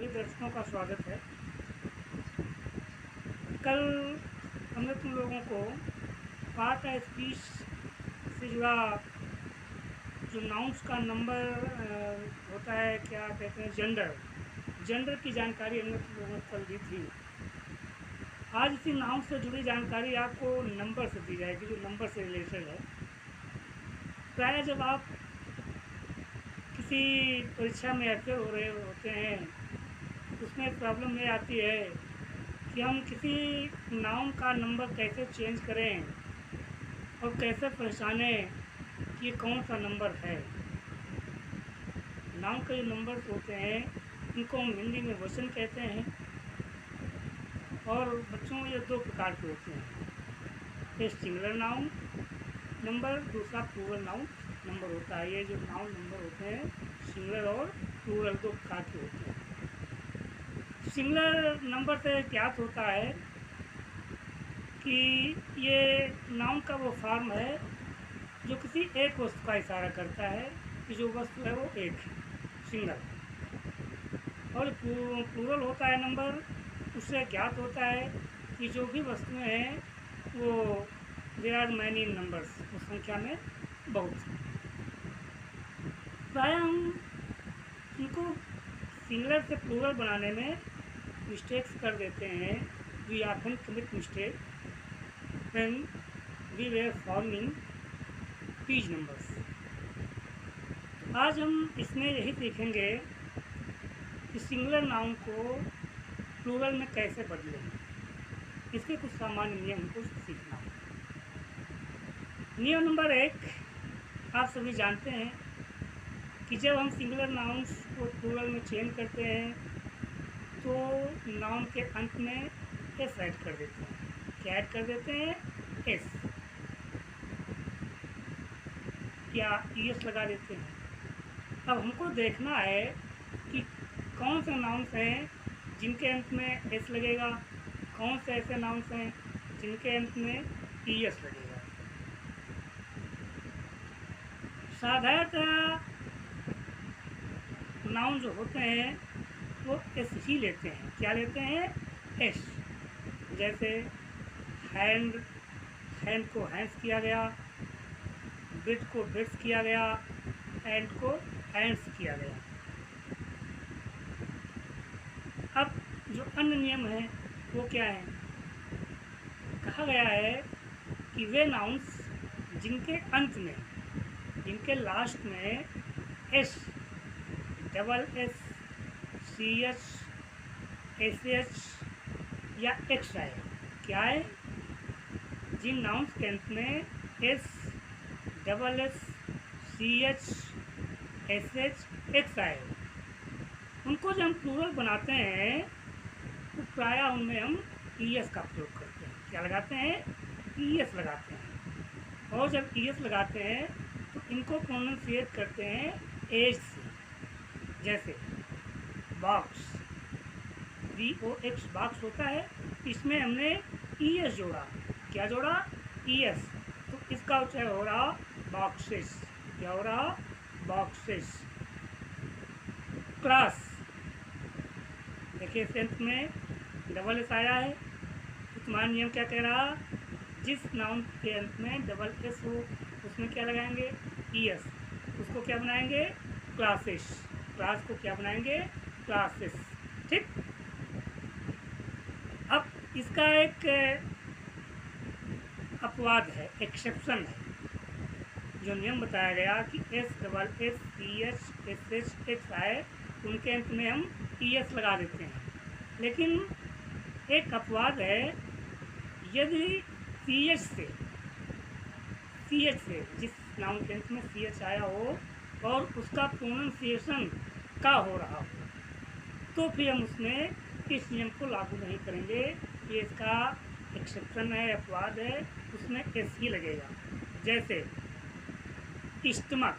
सभी दर्शकों का स्वागत है। कल हमने तुम लोगों को पार्ट ऑफ स्पीच से जुड़ा जो नाउन्स का नंबर होता है, क्या कहते हैं, जेंडर की जानकारी हमने तुम लोगों को कल दी थी। आज इसी नाउन से जुड़ी जानकारी आपको नंबर से दी जाएगी, जो नंबर से रिलेटेड है। प्रायः जब आप किसी परीक्षा में अपियर हो रहे होते हैं, उसमें प्रॉब्लम ये आती है कि हम किसी नाउन का नंबर कैसे चेंज करें और कैसे पहचानें कि ये कौन सा नंबर है। नाउन के जो नंबर्स होते हैं उनको हम हिंदी में वचन कहते हैं, और बच्चों ये दो प्रकार के होते हैं। एक सिंगुलर नाउन नंबर, दूसरा प्लूरल नाउन नंबर होता है। ये जो नाउन नंबर होते हैं सिंगुलर और प्लूरल दो प्रकार के होते हैं। सिंगुलर नंबर से ज्ञात होता है कि ये नाउन का वो फॉर्म है जो किसी एक वस्तु का इशारा करता है कि जो वस्तु है वो एक है, सिंगल। और प्लूरल होता है नंबर, उससे ज्ञात होता है कि जो भी वस्तुएं हैं वो देयर आर मैनी नंबर्स, उस संख्या में बहुत। प्रायः हम इनको सिंगुलर से प्लूरल बनाने में मिस्टेक्स कर देते हैं। We often commit mistake when we were forming पीज नंबर्स। आज हम इसमें यही सीखेंगे कि सिंगुलर नाउन को प्लूरल में कैसे बदलें। इसके कुछ सामान्य नियम को सीखना है। नियम नंबर 1, आप सभी जानते हैं कि जब हम सिंगुलर नाउन्स को प्लूरल में चेंज करते हैं तो नाउन के अंत में एस ऐड कर देते हैं। क्या ऐड कर देते हैं? एस या ईएस लगा देते हैं। अब हमको देखना है कि कौन से नाउन्स हैं जिनके अंत में एस लगेगा, कौन से ऐसे नाउन्स हैं जिनके अंत में ईएस लगेगा। साधारणतः नाउन जो होते हैं वो एस ही लेते हैं। क्या लेते हैं? एस। जैसे हैंड को हैंड्स किया गया, ब्रिड को ब्रिड्स किया गया, हैंड को हैंड्स किया गया। अब जो अन्य नियम है वो क्या है? कहा गया है कि वे नाउन्स जिनके अंत में, जिनके लास्ट में S, double S, C H, S H या एक्स आए। क्या है? जिन नाउन्स के अंत में S, double S, C H, S H, X आए, उनको जब हम प्लूरल बनाते हैं तो प्रायः उनमें हम ई एस का प्रयोग करते हैं। क्या लगाते हैं? ई एस लगाते हैं। और जब ई एस लगाते हैं तो इनको प्रोनाउंसिएट करते हैं एज से। जैसे बॉक्स, VOX बॉक्स होता है, इसमें हमने ई एस जोड़ा। क्या जोड़ा? E S. तो इसका उच्चारण हो रहा बॉक्सेस। क्या हो रहा? बॉक्सेस। क्लास, देखिए सेंथ में डबल एस आया है तो तुम्हारा नियम क्या कह रहा? जिस नाउन के अंत में डबल एस हो उसमें क्या लगाएंगे? E S. उसको क्या बनाएंगे? क्लासेस। क्लास को क्या बनाएंगे? क्लासेस। ठीक। अब इसका एक अपवाद है, एक्सेप्शन है। जो नियम बताया गया कि S, double S, C H, S H, X आए, उनके अंत में हम ई एस लगा देते हैं। लेकिन एक अपवाद है, यदि सी एच से, जिस नाउन के अंत में सी एच आया हो और उसका प्रोनाउंसिएशन का हो रहा हो, तो फिर हम उसमें इस नियम को लागू नहीं करेंगे। ये इसका एक्सेप्शन है, अपवाद है, उसमें एस ही लगेगा। जैसे स्टमक।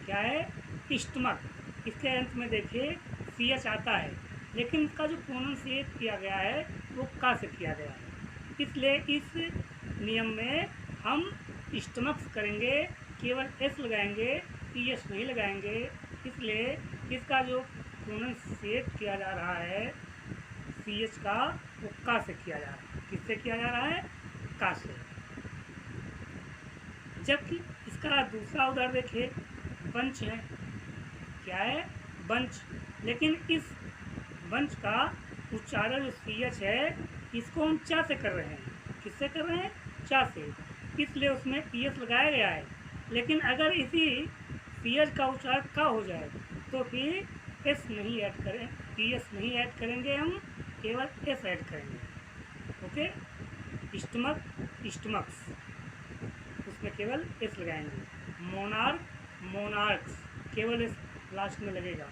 क्या है? स्टमक। इसके अंत में देखिए सी एच आता है, लेकिन इसका जो प्रोनाउंसिएट किया गया है वो का से किया गया है। इसलिए इस नियम में हम स्टमक्स करेंगे, केवल एस लगाएंगे, ई एस नहीं लगाएंगे। इसलिए इसका जो प्रोनाउंसिएट किया जा रहा है सी एच का, वो का से किया जा रहा है। किससे किया जा रहा है? का से। जबकि इसका दूसरा उदाहरण देखिए, बंच है। क्या है? बंच। लेकिन इस बंच का उच्चारण जो सी एच है, इसको हम चा से कर रहे हैं। किससे कर रहे हैं? चा से। इसलिए उसमें ई एस लगाया गया है। लेकिन अगर इसी सी एच का उच्चारण का हो जाए तो फिर एस नहीं ऐड करें, ई एस नहीं ऐड करेंगे, हम केवल एस ऐड करेंगे। ओके। स्टमक, स्टमक्स, उसमें केवल एस लगाएंगे। मोनार्क, मोनार्क्स, केवल एस लास्ट में लगेगा,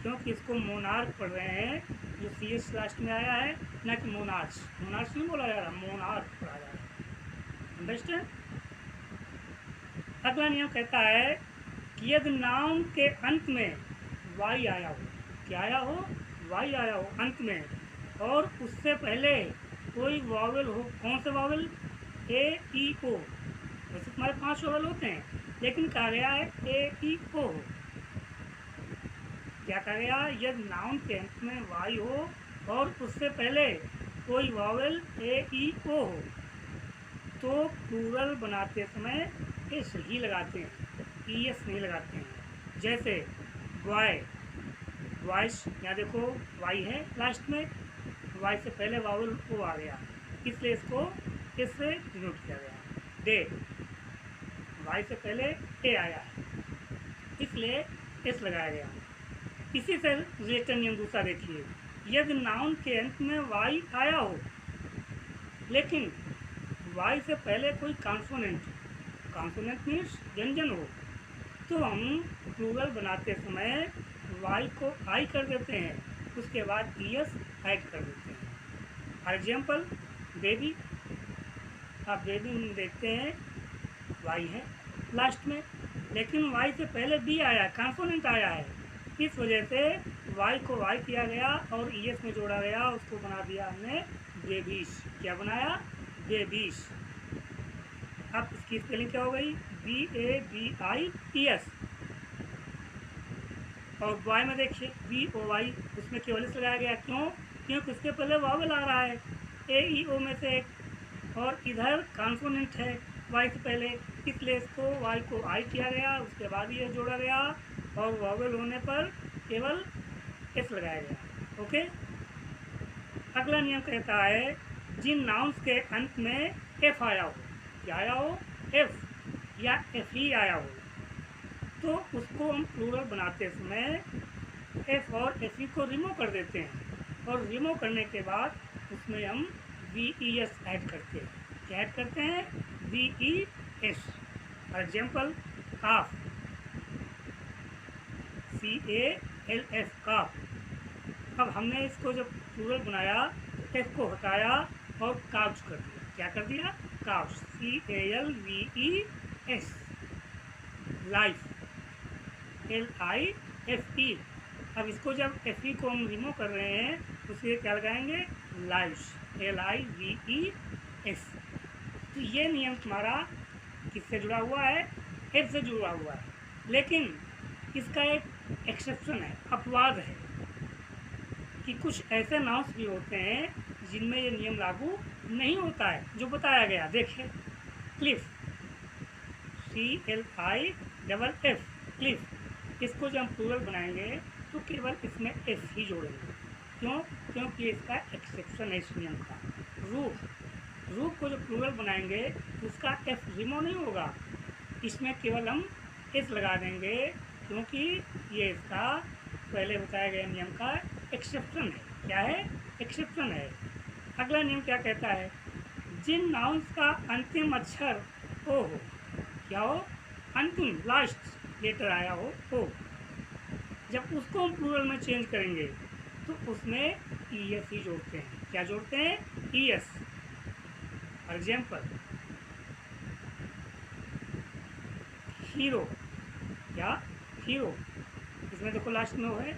क्योंकि इसको मोनार्क पढ़ रहे हैं, जो सी एच लास्ट में आया है, ना कि मोनार्च। मोनार्च नहीं बोला जा रहा, मोनार्क पढ़ा जा रहा है। अंडरस्टैंड? अगला नियम कहता है कि यदि नाउन के अंत में वाई आया हो, क्या आया हो? वाई आया हो अंत में, और उससे पहले कोई वावल हो। कौन से वावल? ए ई ओ। वैसे तुम्हारे 5 वावल होते हैं, लेकिन कहा गया है ए ई ओ हो। क्या कहा गया? यदि नाउन के अंत में वाई हो और उससे पहले कोई वावल ए ई ओ हो, तो प्लूरल बनाते समय एस ही लगाते हैं, ई एस नहीं लगाते हैं। जैसे बॉय, वॉइस, यहाँ देखो वाई है लास्ट में, वाई से पहले वावल ओ आ गया, इसलिए इसको एस से डिनोट किया गया। डे, वाई से पहले ए आया है, इसलिए एस लगाया गया। इसी से रिलेटेड नियम दूसरा देखिए, यदि नाउन के अंत में वाई आया हो, लेकिन वाई से पहले कोई कॉन्सोनेंट, कॉन्सोनेंट मीन्स व्यंजन हो, तो हम प्लूरल बनाते समय वाई को आई कर देते हैं, उसके बाद ई एस ऐड कर देते हैं। फॉर एग्जाम्पल बेबी, आप बेबी में देखते हैं वाई है लास्ट में, लेकिन वाई से पहले बी आया, कॉन्सोनेंट आया है, इस वजह से वाई को वाई किया गया और ई एस में जोड़ा गया, उसको बना दिया हमने बेबीज। क्या बनाया? बेबीज। अब इसकी स्पेलिंग क्या हो गई? B A B I E S. और वाई में देखिए बी ओ वाई, उसमें केवल एस लगाया गया। क्यों? क्योंकि उसके पहले वावल आ रहा है ए ई ओ में से, और इधर कॉन्सोनेंट है वाई से पहले, इसलिए इसको वाई को आई किया गया, उसके बाद ये जोड़ा गया, और वावल होने पर केवल एस लगाया गया। ओके। अगला नियम कहता है जिन नाउन्स के अंत में एफ आया हो, क्या आया हो? एफ या एफ ही आया हो, तो उसको हम प्लूरल बनाते समय एफ और एफ ई को रिमूव कर देते हैं, और रिमूव करने के बाद उसमें हम वी ई एस ऐड करते हैं। क्या ऐड करते हैं? V E S. For example calf, C A L F, calf. अब हमने इसको जब प्लूरल बनाया, एफ को हटाया और काउच कर दिया। क्या कर दिया? Couch, C A L V E S. Life, L I F E. अब इसको जब एफ ई को हम रिमूव कर रहे हैं, उसे क्या लगाएंगे? Life, L I we E S. तो ये नियम तुम्हारा किससे जुड़ा हुआ है? एफ से जुड़ा हुआ है। लेकिन इसका एक एक्सेप्शन है, अपवाद है, कि कुछ ऐसे नाउन्स भी होते हैं जिनमें ये नियम लागू नहीं होता है, जो बताया गया। देखिए cliff, C L I double F, cliff. इसको जब हम प्लूरल बनाएंगे तो केवल इसमें एफ ही जोड़ेंगे। क्यों? क्योंकि इसका एक्सेप्शन है इस नियम का। रूफ, रूफ को जब प्लूरल बनाएंगे तो उसका एफ रिमूव नहीं होगा, इसमें केवल हम एस लगा देंगे, क्योंकि ये इसका पहले बताया गया नियम का एक्सेप्शन है। क्या है? एक्सेप्शन है। अगला नियम क्या कहता है? जिन नाउन्स का अंतिम अक्षर ओ हो, क्या हो? अंतिम, लास्ट लेटर आया हो ओ, जब उसको हम प्लूरल में चेंज करेंगे तो उसमें ई एस ही जोड़ते हैं। क्या जोड़ते हैं? ई एस। फॉर एग्जाम्पल हीरो, क्या? हीरो, इसमें देखो लास्ट में वो है,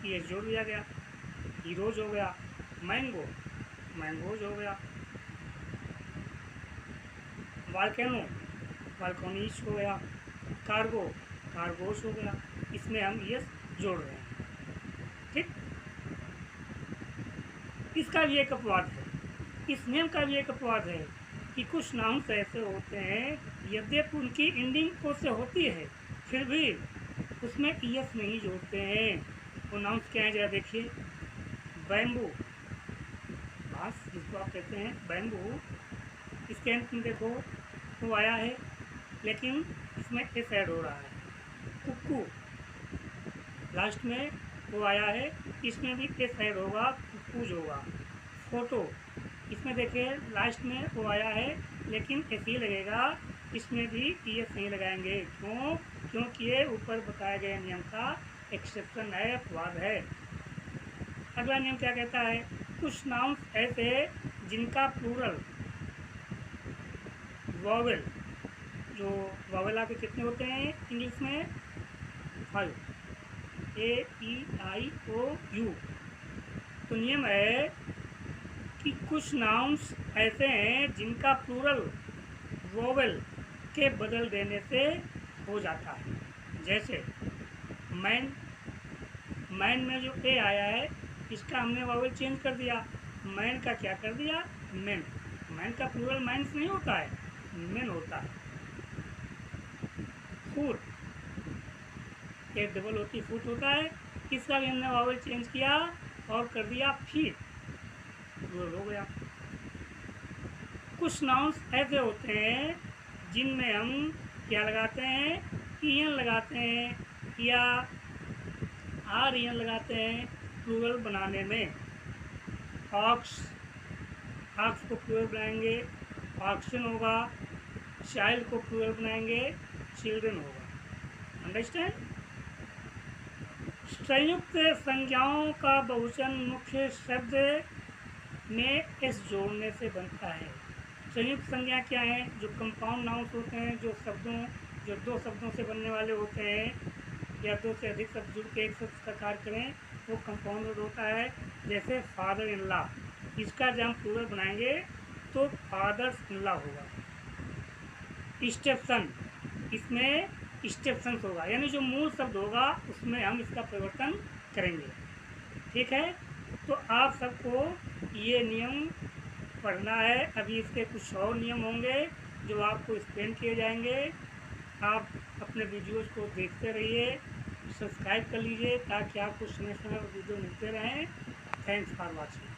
ई एस जोड़ दिया गया, हीरोज हो गया। मैंगो, मैंगोज हो गया। वाल्केनो, वाल्कोनीज हो गया। कार्गो, कार्गोस हो गया। इसमें हम ई एस जोड़ रहे हैं। ठीक, इसका भी एक अपवाद है, इस नियम का भी एक अपवाद है कि कुछ नाउन्स ऐसे होते हैं यद्यपि उनकी एंडिंग ओ से होती है फिर भी उसमें ईएस नहीं जोड़ते हैं। वो नाउन्स क्या है जरा देखिए। बैम्बू, बांस जिसको आप कहते हैं बैम्बू, इसके अंत में देखो वो आया है लेकिन इसमें एस ऐड हो रहा है। कुक्कू, लास्ट में वो आया है, इसमें भी एस ऐड होगा, कुक्कूज होगा। फोटो, इसमें देखिए लास्ट में वो आया है लेकिन एस ही लगेगा, इसमें भी एस नहीं लगाएंगे। क्यों? क्योंकि ये ऊपर बताए गए नियम का एक्सेप्शन है, अपवाद है। अगला नियम क्या कहता है? कुछ नाउन्स ऐसे जिनका प्लूरल वॉवेल, जो वॉवेल आपके कितने होते हैं इंग्लिश में? 5, AEIOU। तो नियम है कि कुछ नाउन्स ऐसे हैं जिनका प्लूरल वोवेल के बदल देने से हो जाता है। जैसे मैन, मैन में जो ए आया है इसका हमने वोवेल चेंज कर दिया, मैन का क्या कर दिया? मैन। मैन का प्लूरल मैन्स नहीं होता है, मैन होता है। फूट, एक डबल होती फुट होता है, इसका भी हमने वोवेल चेंज किया और कर दिया फीट, प्लूरल हो गया। कुछ नाउन्स ऐसे होते हैं जिनमें हम क्या लगाते हैं? ईएन लगाते हैं या आरएन लगाते हैं प्लूरल बनाने में। ऑक्स, ऑक्स को प्लूरल बनाएंगे ऑक्सन होगा, चाइल्ड को प्लूरल बनाएंगे चिल्ड्रन होगा। अंडरस्टैंड? संयुक्त संज्ञाओं का बहुवचन मुख्य शब्द में एस जोड़ने से बनता है। संयुक्त संज्ञा क्या है? जो कंपाउंड नाउन्स होते हैं, जो दो शब्दों से बनने वाले होते हैं या दो से अधिक शब्द जुड़ के एक शब्द का कार्य करें, वो कंपाउंड वर्ड होता है। जैसे फादर इन लॉ, इसका जब हम प्लूरल बनाएंगे तो फादर्स इन लॉ होगा। स्टेप्सन, इसमें स्टेप्सन्स होगा, यानी जो मूल शब्द होगा उसमें हम इसका परिवर्तन करेंगे। ठीक है, तो आप सबको ये नियम पढ़ना है। अभी इसके कुछ और नियम होंगे जो आपको एक्सप्लेन किए जाएंगे। आप अपने वीडियोज़ को देखते रहिए, सब्सक्राइब कर लीजिए ताकि आपको समय समय पर वीडियो मिलते रहें। Thanks for watching.